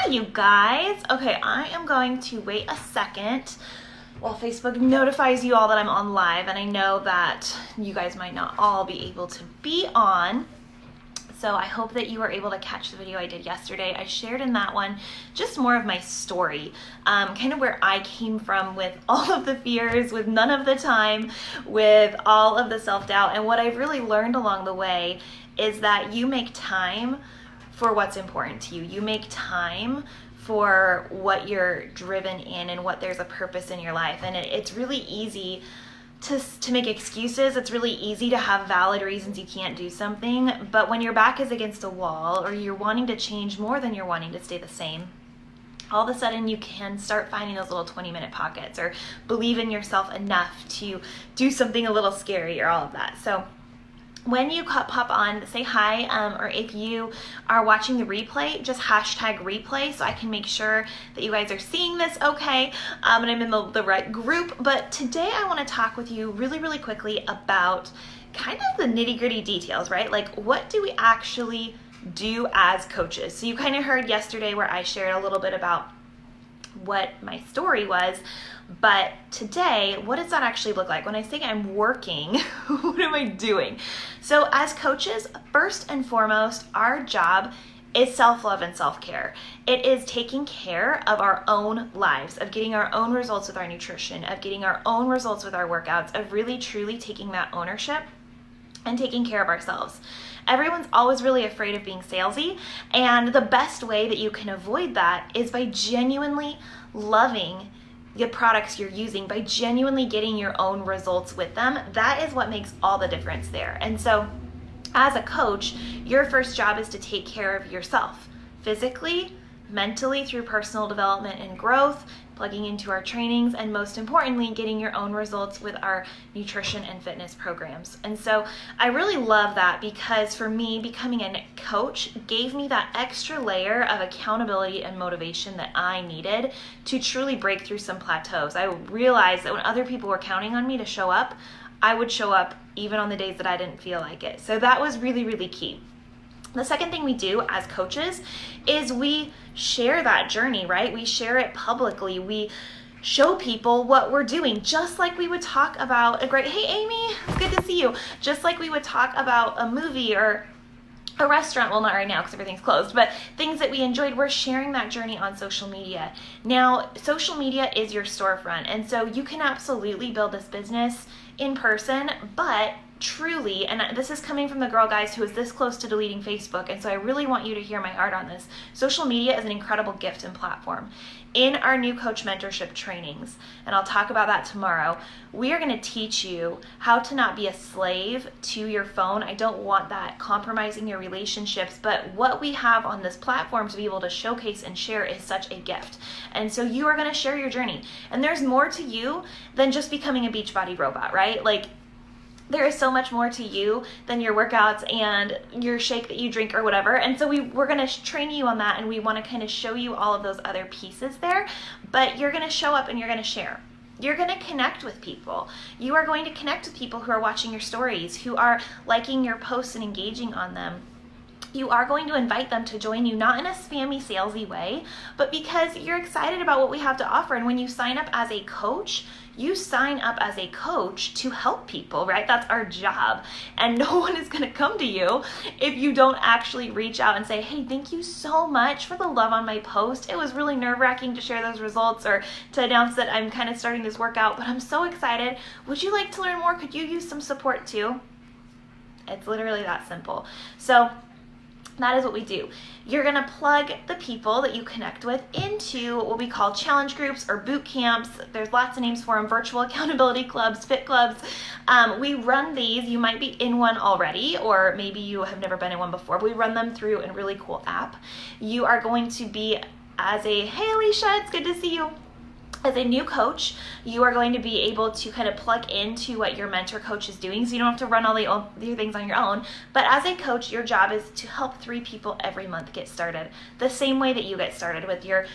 Hi, you guys. Okay, I am going to wait a second while Facebook notifies you all that I'm on live, and I know that you guys might not all be able to be on. So I hope that you were able to catch the video I did yesterday. I shared in that one just more of my story, kind of where I came from with all of the fears, with none of the time, with all of the self-doubt. And what I've really learned along the way is that you make time for what's important to you. You make time for what you're driven in and what there's a purpose in your life. And it's really easy to make excuses. It's really easy to have valid reasons you can't do something, but when your back is against a wall or you're wanting to change more than you're wanting to stay the same, all of a sudden you can start finding those little 20-minute pockets or believe in yourself enough to do something a little scary or all of that. So when you pop on, say hi, or if you are watching the replay, just hashtag replay so I can make sure that you guys are seeing this okay, and I'm in the right group. But today I want to talk with you really quickly about kind of the nitty-gritty details, right? Like, what do we actually do as coaches? So you kind of heard yesterday where I shared a little bit about what my story was, but today, what does that actually look like? When I say I'm working, what am I doing? So as coaches, first and foremost, our job is self-love and self-care. It is taking care of our own lives, of getting our own results with our nutrition, of getting our own results with our workouts, of really truly taking that ownership and taking care of ourselves. Everyone's always really afraid of being salesy, and the best way that you can avoid that is by genuinely loving the products you're using, by genuinely getting your own results with them. That is what makes all the difference there. And so as a coach, your first job is to take care of yourself physically, mentally, through personal development and growth, plugging into our trainings, and most importantly, getting your own results with our nutrition and fitness programs. And so I really love that, because for me, becoming a coach gave me that extra layer of accountability and motivation that I needed to truly break through some plateaus. I realized that when other people were counting on me to show up, I would show up even on the days that I didn't feel like it. So that was really key. The second thing we do as coaches is we share that journey, right? We share it publicly. We show people what we're doing, just like we would talk about hey Amy, it's good to see you. Just like we would talk about a movie or a restaurant, well, not right now because everything's closed, but things that we enjoyed, we're sharing that journey on social media. Now, social media is your storefront, and so you can absolutely build this business in person, but truly, and this is coming from the girl, guys, who is this close to deleting Facebook, and so I really want you to hear my heart on this. Social media is an incredible gift and platform. In our new coach mentorship trainings, and I'll talk about that tomorrow, we are going to teach you how to not be a slave to your phone. I don't want that compromising your relationships, but what we have on this platform to be able to showcase and share is such a gift. And so you are going to share your journey, and there's more to you than just becoming a Beachbody robot, right? Like, there is so much more to you than your workouts and your shake that you drink or whatever. And so we're going to train you on that, and we want to kind of show you all of those other pieces there. But you're going to show up and you're going to share. You're going to connect with people. You are going to connect with people who are watching your stories, who are liking your posts and engaging on them. You are going to invite them to join you, not in a spammy, salesy way, but because you're excited about what we have to offer. And when you sign up as a coach, you sign up as a coach to help people, right? That's our job. And no one is going to come to you if you don't actually reach out and say, hey, thank you so much for the love on my post. It was really nerve-wracking to share those results or to announce that I'm kind of starting this workout, but I'm so excited. Would you like to learn more? Could you use some support too? It's literally that simple. So that is what we do. You're going to plug the people that you connect with into what we call challenge groups or boot camps. There's lots of names for them: virtual accountability clubs, fit clubs. We run these. You might be in one already, or maybe you have never been in one before. We run them through a really cool app. You are going to be hey Alicia, it's good to see you. As a new coach, you are going to be able to kind of plug into what your mentor coach is doing, so you don't have to run all the things on your own. But as a coach, your job is to help 3 people every month get started, the same way that you get started with your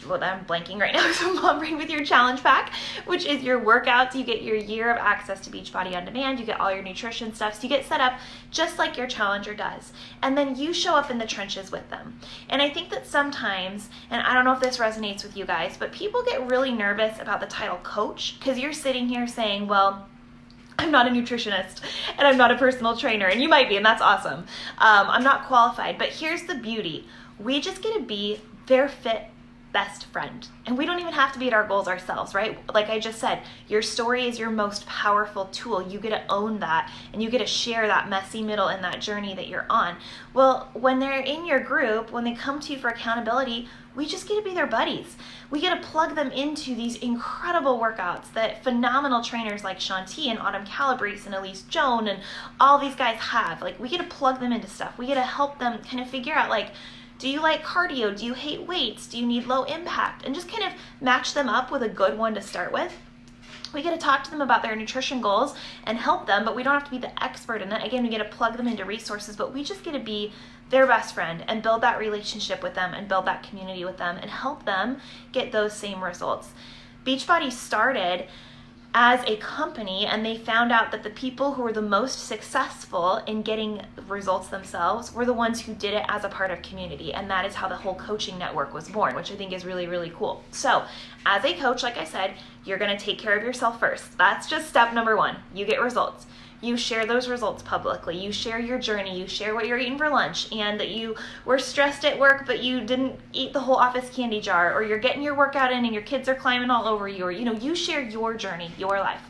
well, I'm blanking right now, so Mom Brain with your challenge pack, which is your workouts. You get your year of access to Beachbody On Demand. You get all your nutrition stuff. So you get set up just like your challenger does. And then you show up in the trenches with them. And I think that sometimes, and I don't know if this resonates with you guys, but people get really nervous about the title coach because you're sitting here saying, well, I'm not a nutritionist and I'm not a personal trainer, and you might be, and that's awesome. I'm not qualified, but here's the beauty. We just get to be their fit best friend. And we don't even have to be at our goals ourselves, right? Like I just said, your story is your most powerful tool. You get to own that, and you get to share that messy middle in that journey that you're on. Well, when they're in your group, when they come to you for accountability, we just get to be their buddies. We get to plug them into these incredible workouts that phenomenal trainers like Shanti and Autumn Calabrese and Elise Joan and all these guys have. Like, we get to plug them into stuff. We get to help them kind of figure out, like, do you like cardio? Do you hate weights? Do you need low impact? And just kind of match them up with a good one to start with. We get to talk to them about their nutrition goals and help them, but we don't have to be the expert in it. Again, we get to plug them into resources, but we just get to be their best friend and build that relationship with them and build that community with them and help them get those same results. Beachbody started as a company, and they found out that the people who were the most successful in getting results themselves were the ones who did it as a part of community. And that is how the whole coaching network was born, which I think is really, really cool. So as a coach, like I said, you're going to take care of yourself first. That's just step number one. You get results. You share those results publicly. You share your journey. You share what you're eating for lunch, and that you were stressed at work, but you didn't eat the whole office candy jar, or you're getting your workout in and your kids are climbing all over you, or, you share your journey, your life.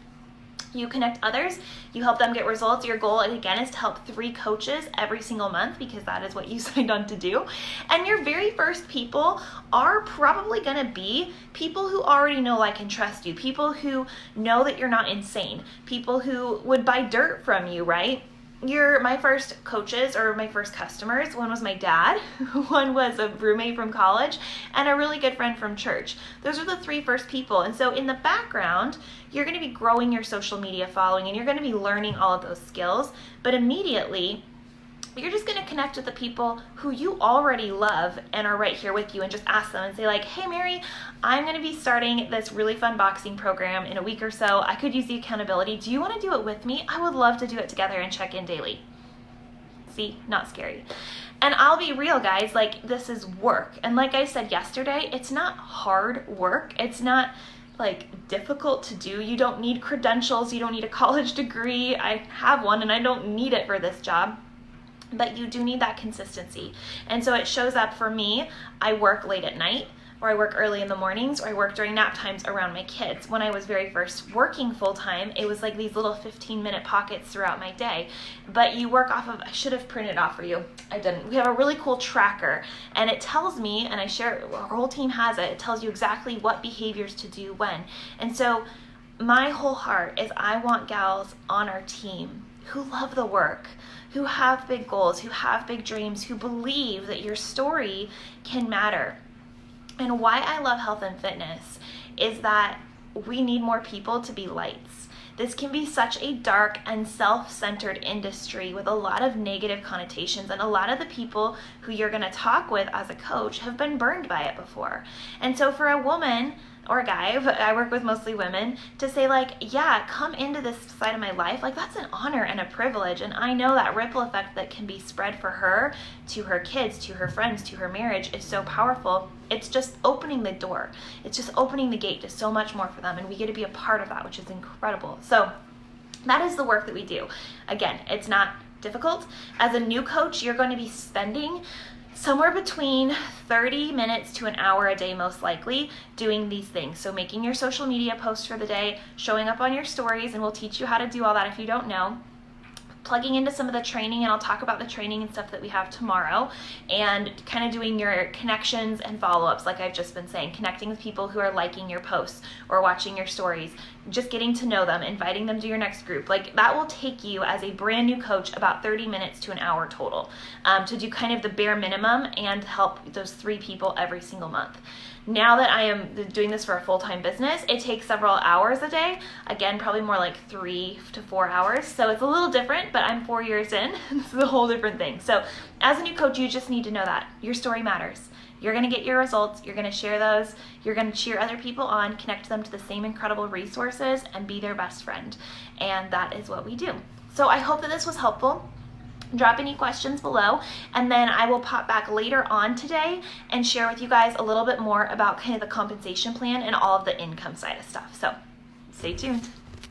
You connect others, you help them get results. Your goal, again, is to help 3 coaches every single month, because that is what you signed on to do. And your very first people are probably going to be people who already know, like, and trust you, people who know that you're not insane, people who would buy dirt from you, right? My first coaches, or my first customers, one was my dad, one was a roommate from college, and a really good friend from church. Those are the 3 first people. And so in the background, you're going to be growing your social media following, and you're going to be learning all of those skills. But immediately, you're just going to connect with the people who you already love and are right here with you, and just ask them and say, like, hey, Mary, I'm going to be starting this really fun boxing program in a week or so. I could use the accountability. Do you want to do it with me? I would love to do it together and check in daily. See, not scary. And I'll be real, guys, like, this is work. And like I said yesterday, it's not hard work. It's not like difficult to do. You don't need credentials. You don't need a college degree. I have one and I don't need it for this job. But you do need that consistency. And so it shows up for me. I work late at night, or I work early in the mornings, or I work during nap times around my kids. When I was very first working full time, it was like these little 15-minute pockets throughout my day. But you work off of, I should have printed it off for you. I didn't. We have a really cool tracker, and it tells me, and I share, our whole team has it, it tells you exactly what behaviors to do when. And so my whole heart is I want gals on our team who love the work, who have big goals, who have big dreams, who believe that your story can matter. And why I love health and fitness is that we need more people to be lights. This can be such a dark and self-centered industry with a lot of negative connotations, and a lot of the people who you're going to talk with as a coach have been burned by it before. And so for a woman or a guy, but I work with mostly women, to say, like, yeah, come into this side of my life, like, that's an honor and a privilege. And I know that ripple effect that can be spread for her, to her kids, to her friends, to her marriage is so powerful. It's just opening the door. It's just opening the gate to so much more for them. And we get to be a part of that, which is incredible. So that is the work that we do. Again, it's not difficult. As a new coach, you're going to be spending somewhere between 30 minutes to an hour a day, most likely, doing these things. So making your social media posts for the day, showing up on your stories, and we'll teach you how to do all that if you don't know. Plugging into some of the training, and I'll talk about the training and stuff that we have tomorrow, and kind of doing your connections and follow-ups, like I've just been saying, connecting with people who are liking your posts or watching your stories, just getting to know them, inviting them to your next group. Like, that will take you as a brand new coach about 30 minutes to an hour total, to do kind of the bare minimum and help those 3 people every single month. Now that I am doing this for a full-time business, it takes several hours a day. Again, probably more like 3 to 4 hours. So it's a little different, but I'm 4 years in. It's a whole different thing. So as a new coach, you just need to know that your story matters. You're going to get your results. You're going to share those. You're going to cheer other people on, connect them to the same incredible resources, and be their best friend. And that is what we do. So I hope that this was helpful. Drop any questions below, and then I will pop back later on today and share with you guys a little bit more about kind of the compensation plan and all of the income side of stuff. So stay tuned.